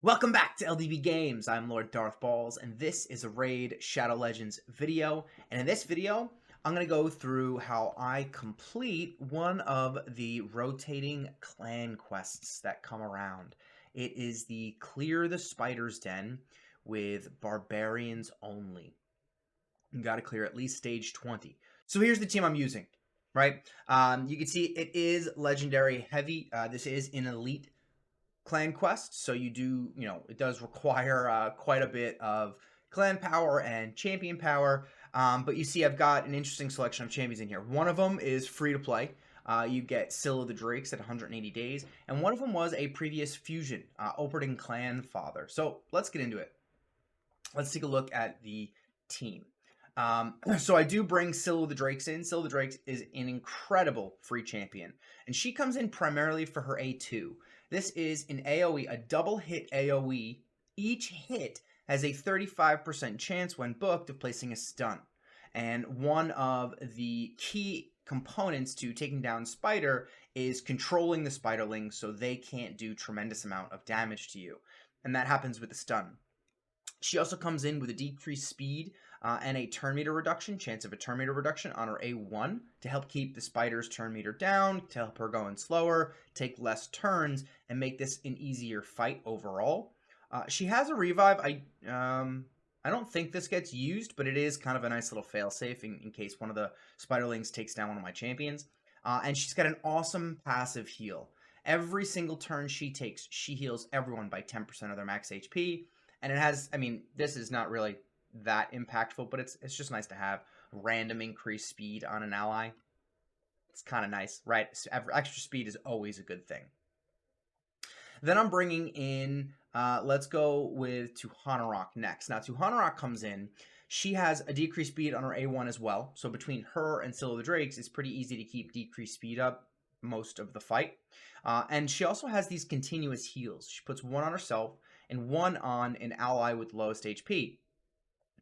Welcome back to LDB Games. I'm Lord Darth Balls, and this is a Raid Shadow Legends video. And in this video, I'm going to go through how I complete one of the rotating clan quests that come around. It is the Clear the Spider's Den with Barbarians only. You got to clear at least stage 20. So here's the team I'm using, right? You can see it is Legendary Heavy. This is an Elite clan quest, so you do, it does require quite a bit of clan power and champion power, but you see I've got an interesting selection of champions in here. One of them is free to play. You get Scylla the Drakes at 180 days, and one of them was a previous fusion, Opening Clan Father. So let's get into it. Let's take a look at the team. So I do bring Scylla the Drakes in. Scylla the Drakes is an incredible free champion, and she comes in primarily for her A2. This is an AoE, a double hit AoE. Each hit has a 35% chance when booked of placing a stun. And one of the key components to taking down Spider is controlling the Spiderlings so they can't do tremendous amount of damage to you. And that happens with the stun. She also comes in with a decreased speed and a turn meter reduction, chance of a turn meter reduction on her A1 to help keep the Spider's turn meter down, to help her go in slower, take less turns, and make this an easier fight overall. She has a revive. I don't think this gets used, but it is kind of a nice little failsafe in case one of the Spiderlings takes down one of my champions. And she's got an awesome passive heal. Every single turn she takes, she heals everyone by 10% of their max HP. And it has, this is not really that impactful, but it's just nice to have random increased speed on an ally. It's kind of nice, right? Extra speed is always a good thing. Then I'm bringing in, let's go with Tuhanarok next. Now, Tuhanarok comes in. She has a decreased speed on her A1 as well. So between her and Scylla the Drakes, it's pretty easy to keep decreased speed up most of the fight. And she also has these continuous heals. She puts one on herself and one on an ally with lowest HP.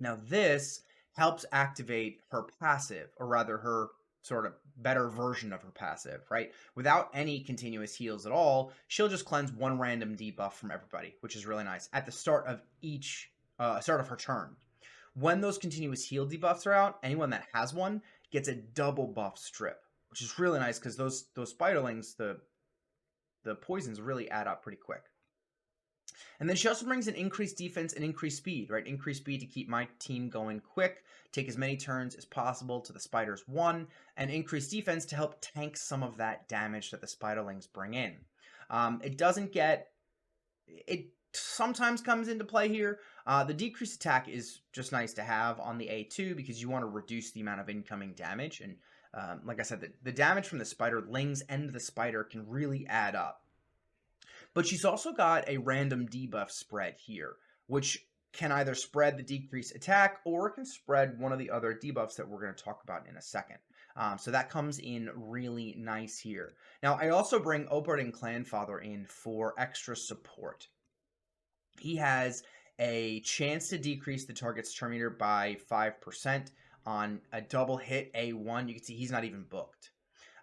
Now this helps activate her passive, or rather her sort of better version of her passive, right? Without any continuous heals at all, she'll just cleanse one random debuff from everybody, which is really nice, at the start of each, start of her turn. When those continuous heal debuffs are out, anyone that has one gets a double buff strip, which is really nice because those Spiderlings, the poisons really add up pretty quick. And then she also brings an increased defense and increased speed, right? Increased speed to keep my team going quick, take as many turns as possible to the Spider's one, and increased defense to help tank some of that damage that the Spiderlings bring in. It sometimes comes into play here. The decreased attack is just nice to have on the A2 because you want to reduce the amount of incoming damage. And like I said, the damage from the Spiderlings and the Spider can really add up. But she's also got a random debuff spread here, which can either spread the decreased attack or it can spread one of the other debuffs that we're going to talk about in a second. So that comes in really nice here. Now, I also bring Opening Clan Father in for extra support. He has a chance to decrease the target's turn meter by 5% on a double hit A1. You can see he's not even booked.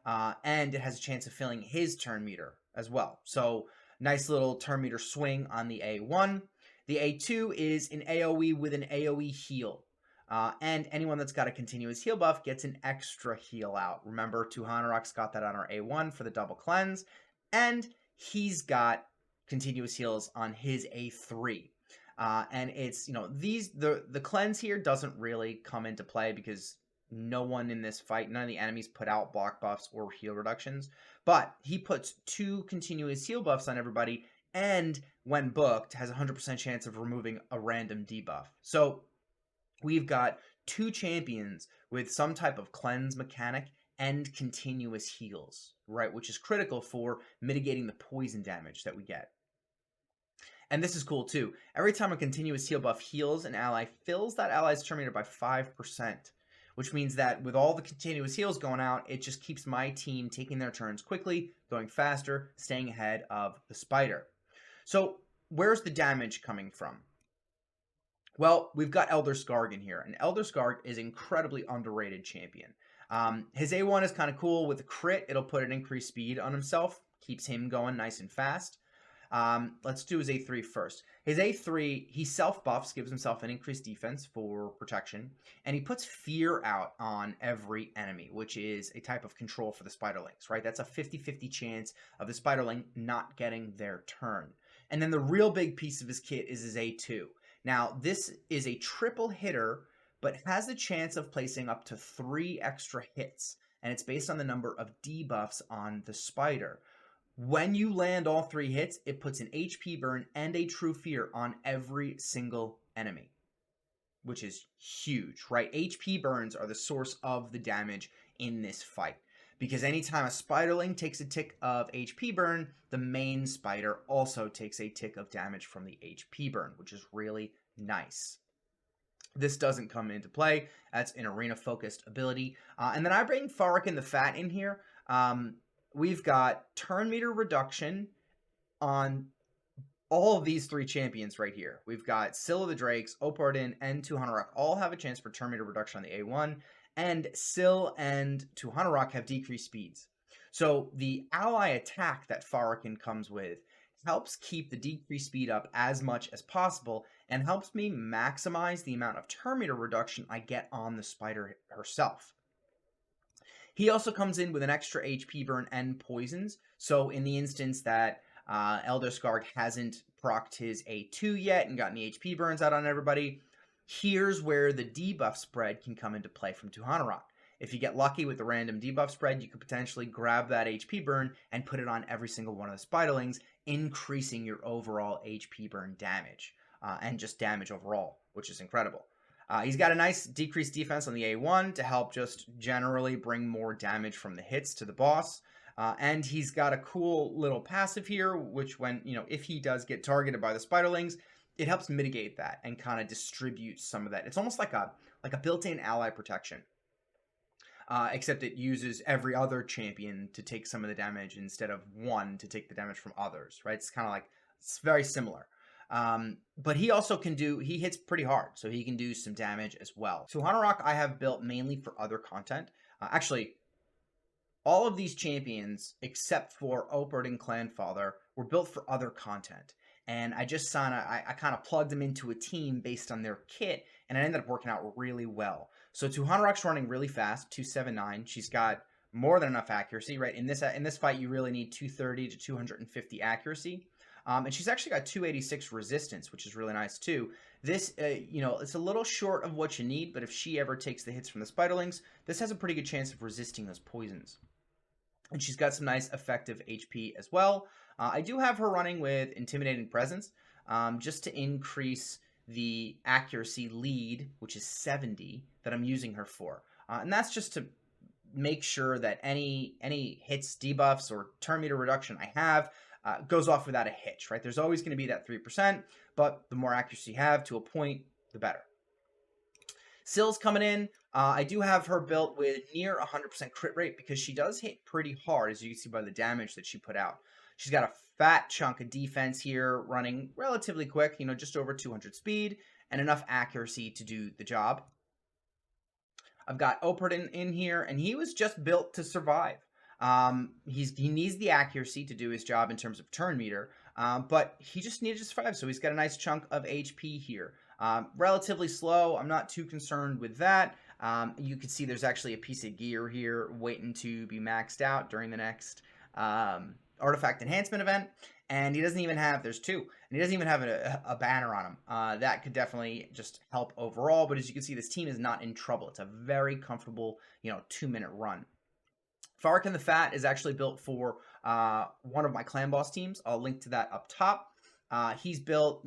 And it has a chance of filling his turn meter as well. So nice little turn meter swing on the A1. The A2 is an AoE with an AoE heal. And anyone that's got a continuous heal buff gets an extra heal out. Remember, Tuhanarok's got that on our A1 for the double cleanse. And he's got continuous heals on his A3. And it's, the cleanse here doesn't really come into play because no one in this fight, none of the enemies put out block buffs or heal reductions. But he puts 2 continuous heal buffs on everybody, and when booked, has a 100% chance of removing a random debuff. So we've got 2 champions with some type of cleanse mechanic and continuous heals, right? Which is critical for mitigating the poison damage that we get. And this is cool too. Every time a continuous heal buff heals an ally, fills that ally's turn meter by 5%. Which means that with all the continuous heals going out, it just keeps my team taking their turns quickly, going faster, staying ahead of the Spider. So where's the damage coming from? Well, we've got Elder Skarg in here, and Elder Skarg is an incredibly underrated champion. His A1 is kind of cool. With a crit, it'll put an increased speed on himself, keeps him going nice and fast. Let's do his A3 first. His A3, he self-buffs, gives himself an increased defense for protection, and he puts fear out on every enemy, which is a type of control for the Spiderlings, right? That's a 50-50 chance of the Spiderling not getting their turn. And then the real big piece of his kit is his A2. Now, this is a triple hitter, but has the chance of placing up to 3 extra hits, and it's based on the number of debuffs on the spider. When you land all 3 hits, it puts an HP burn and a true fear on every single enemy, which is huge, right? HP burns are the source of the damage in this fight, because anytime a spiderling takes a tick of HP burn, the main spider also takes a tick of damage from the HP burn, which is really nice. This doesn't come into play. That's an arena-focused ability. And then I bring Farrakhan the Fat in here. We've got turn meter reduction on all of these 3 champions right here. We've got Syl of the Drakes, Opardin, and Tuhanarok all have a chance for turn meter reduction on the A1, and Syl and Tuhanarok have decreased speeds. So the ally attack that Farrakhan comes with helps keep the decreased speed up as much as possible and helps me maximize the amount of turn meter reduction I get on the spider herself. He also comes in with an extra HP burn and poisons, so in the instance that Elder Skarg hasn't procced his A2 yet and gotten the HP burns out on everybody, here's where the debuff spread can come into play from Tuhanarok. If you get lucky with the random debuff spread, you could potentially grab that HP burn and put it on every single one of the spiderlings, increasing your overall HP burn damage and just damage overall, which is incredible. He's got a nice decreased defense on the A1 to help just generally bring more damage from the hits to the boss. And he's got a cool little passive here, which if he does get targeted by the spiderlings, it helps mitigate that and kind of distribute some of that. It's almost like a built-in ally protection. Except it uses every other champion to take some of the damage instead of one to take the damage from others, right? It's kind of like, it's very similar. But he also he hits pretty hard, so he can do some damage as well. So Tuhanarok I have built mainly for other content. Actually, all of these champions, except for Opard and Clanfather, were built for other content. And I just kind of plugged them into a team based on their kit, and it ended up working out really well. So Tuhanarok's running really fast, 279. She's got more than enough accuracy, right? In this fight, you really need 230 to 250 accuracy. And she's actually got 286 resistance, which is really nice too. This, it's a little short of what you need, but if she ever takes the hits from the spiderlings, this has a pretty good chance of resisting those poisons. And she's got some nice effective HP as well. I do have her running with Intimidating Presence, just to increase the accuracy lead, which is 70, that I'm using her for. And that's just to make sure that any hits, debuffs, or turn meter reduction I have goes off without a hitch, right? There's always going to be that 3%, but the more accuracy you have to a point, the better. Syl's coming in. I do have her built with near 100% crit rate because she does hit pretty hard, as you can see by the damage that she put out. She's got a fat chunk of defense here, running relatively quick, just over 200 speed, and enough accuracy to do the job. I've got Opard in here, and he was just built to survive. He needs the accuracy to do his job in terms of turn meter, but he just needed to survive, so he's got a nice chunk of HP here. Relatively slow. I'm not too concerned with that. You can see there's actually a piece of gear here waiting to be maxed out during the next artifact enhancement event, and he doesn't even have, there's 2, and he doesn't even have a banner on him. That could definitely just help overall, but as you can see, this team is not in trouble. It's a very comfortable, 2-minute run. Farrakhan the Fat is actually built for one of my clan boss teams. I'll link to that up top. He's built,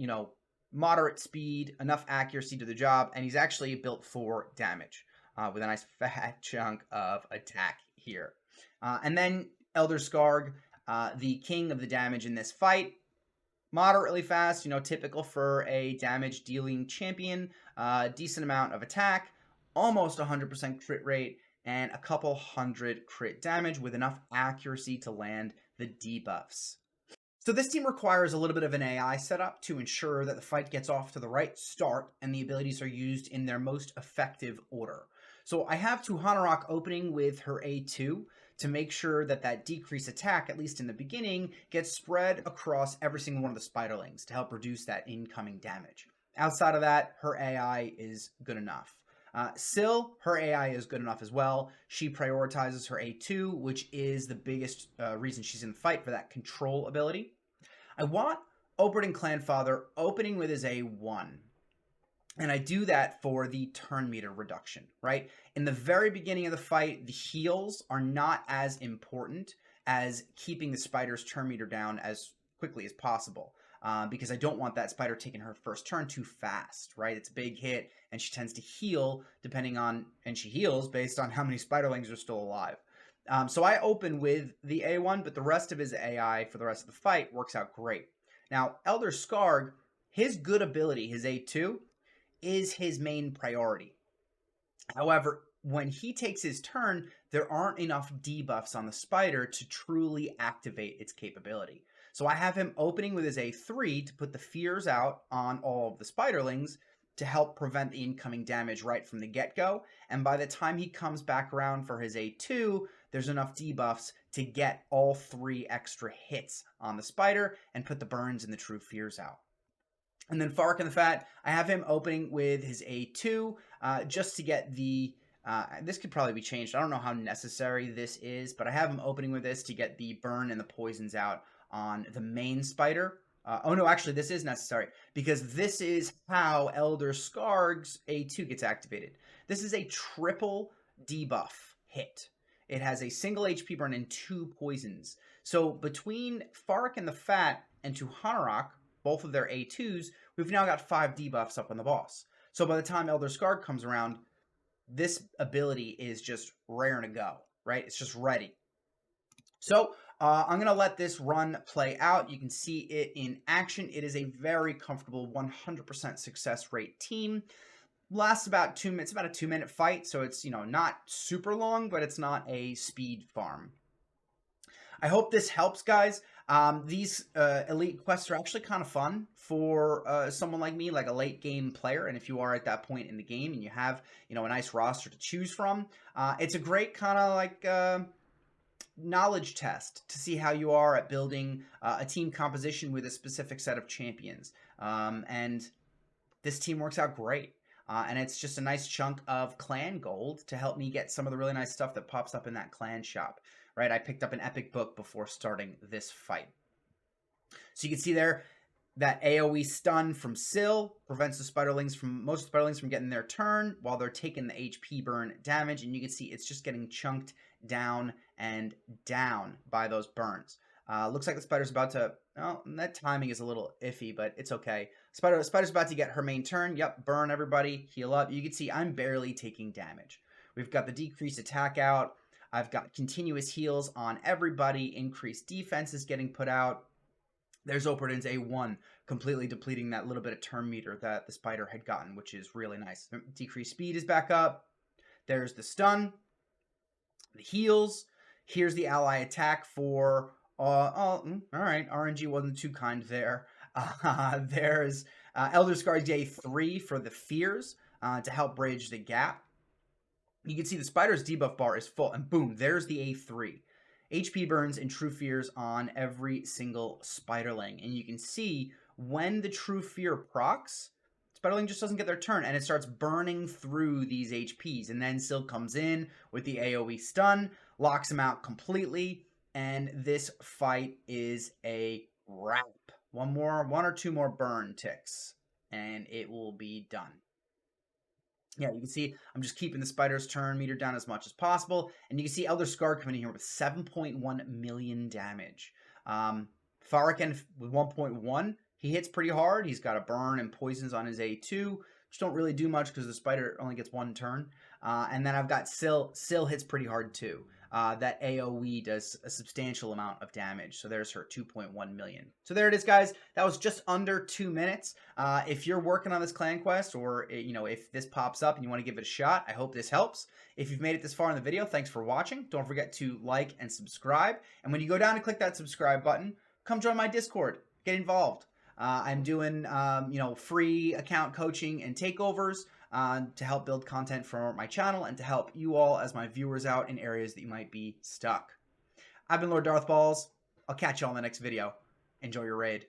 moderate speed, enough accuracy to the job, and he's actually built for damage with a nice fat chunk of attack here. And then Elder Skarg, the king of the damage in this fight, moderately fast, typical for a damage dealing champion, decent amount of attack, almost 100% crit rate, and a couple hundred crit damage with enough accuracy to land the debuffs. So this team requires a little bit of an AI setup to ensure that the fight gets off to the right start and the abilities are used in their most effective order. So I have Tuhanarok opening with her A2 to make sure that that decreased attack, at least in the beginning, gets spread across every single one of the spiderlings to help reduce that incoming damage. Outside of that, her AI is good enough. Syl, her AI is good enough as well. She prioritizes her A2, which is the biggest reason she's in the fight for that control ability. I want Oberyn Clanfather opening with his A1. And I do that for the turn meter reduction, right? In the very beginning of the fight, the heals are not as important as keeping the spider's turn meter down as quickly as possible. Because I don't want that spider taking her first turn too fast, right? It's a big hit, and she tends to heal depending on, and she heals based on how many spiderlings are still alive. So I open with the A1, but the rest of his AI for the rest of the fight works out great. Now, Elder Skarg, his good ability, his A2, is his main priority. However, when he takes his turn, there aren't enough debuffs on the spider to truly activate its capability. So I have him opening with his A3 to put the fears out on all of the spiderlings to help prevent the incoming damage right from the get-go. And by the time he comes back around for his A2, there's enough debuffs to get all 3 extra hits on the spider and put the burns and the true fears out. And then Fark and the Fat, I have him opening with his A2 just to get the... this could probably be changed. I don't know how necessary this is, but I have him opening with this to get the burn and the poisons out on the main spider. Oh no, actually this is necessary because this is how Elder Skarg's A2 gets activated. This is a triple debuff hit. It has a single HP burn and 2 poisons. So between Fark and the Fat and Tuhanarok, both of their A2s, we've now got 5 debuffs up on the boss. So by the time Elder Skarg comes around, this ability is just raring to go, right? It's just ready. So I'm going to let this run play out. You can see it in action. It is a very comfortable 100% success rate team. Lasts about 2 minutes, about a 2-minute fight. So it's, not super long, but it's not a speed farm. I hope this helps, guys. These elite quests are actually kind of fun for someone like me, like a late game player. And if you are at that point in the game and you have, a nice roster to choose from, it's a great kind of like knowledge test to see how you are at building a team composition with a specific set of champions. And this team works out great. And it's just a nice chunk of clan gold to help me get some of the really nice stuff that pops up in that clan shop. Right, I picked up an epic book before starting this fight. So you can see there that AoE stun from Syl prevents most spiderlings from getting their turn while they're taking the HP burn damage. And you can see it's just getting chunked down and down by those burns. Looks like the spider's about to... Well, that timing is a little iffy, but it's okay. Spider's about to get her main turn. Yep, burn everybody, heal up. You can see I'm barely taking damage. We've got the decreased attack out. I've got continuous heals on everybody. Increased defense is getting put out. There's Oberyn's A1 completely depleting that little bit of turn meter that the spider had gotten, which is really nice. Decreased speed is back up. There's the stun. The heals. Here's the ally attack for... all right, RNG wasn't too kind there. There's Elder Skarg's A3 for the fears to help bridge the gap. You can see the spider's debuff bar is full, and boom, there's the A3. HP burns and true fears on every single spiderling. And you can see when the true fear procs, spiderling just doesn't get their turn, and it starts burning through these HPs. And then Syl comes in with the AoE stun, locks him out completely, and this fight is a wrap. One or two more burn ticks, and it will be done. Yeah, you can see I'm just keeping the spider's turn meter down as much as possible. And you can see Elder Skarg coming in here with 7.1 million damage. Farrakhan with 1.1, he hits pretty hard. He's got a burn and poisons on his A2, which don't really do much because the spider only gets 1 turn. And then I've got Syl. Syl hits pretty hard too. That AoE does a substantial amount of damage. So there's her 2.1 million. So there it is, guys. That was just under 2 minutes. If you're working on this clan quest, or if this pops up and you want to give it a shot, I hope this helps. If you've made it this far in the video, thanks for watching. Don't forget to like and subscribe. And when you go down and click that subscribe button, come join my Discord. Get involved. I'm doing free account coaching and takeovers. to help build content for my channel and to help you all as my viewers out in areas that you might be stuck. I've been Lord Darth Balls. I'll catch you all in the next video. Enjoy your raid.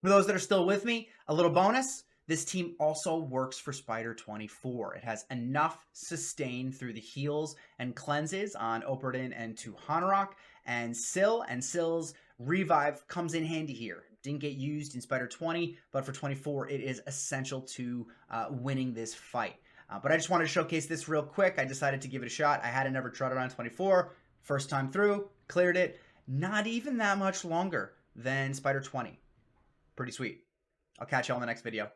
For those that are still with me, a little bonus. This team also works for Spider 24. It has enough sustain through the heals and cleanses on Operdin and to Hanorok, and Sill's revive comes in handy here. Didn't get used in Spider 20, but for 24 it is essential to winning this fight. But I just wanted to showcase this real quick. I decided to give it a shot. I hadn't ever tried it on 24. First time through, cleared it. Not even that much longer than Spider 20. Pretty sweet. I'll catch you all in the next video.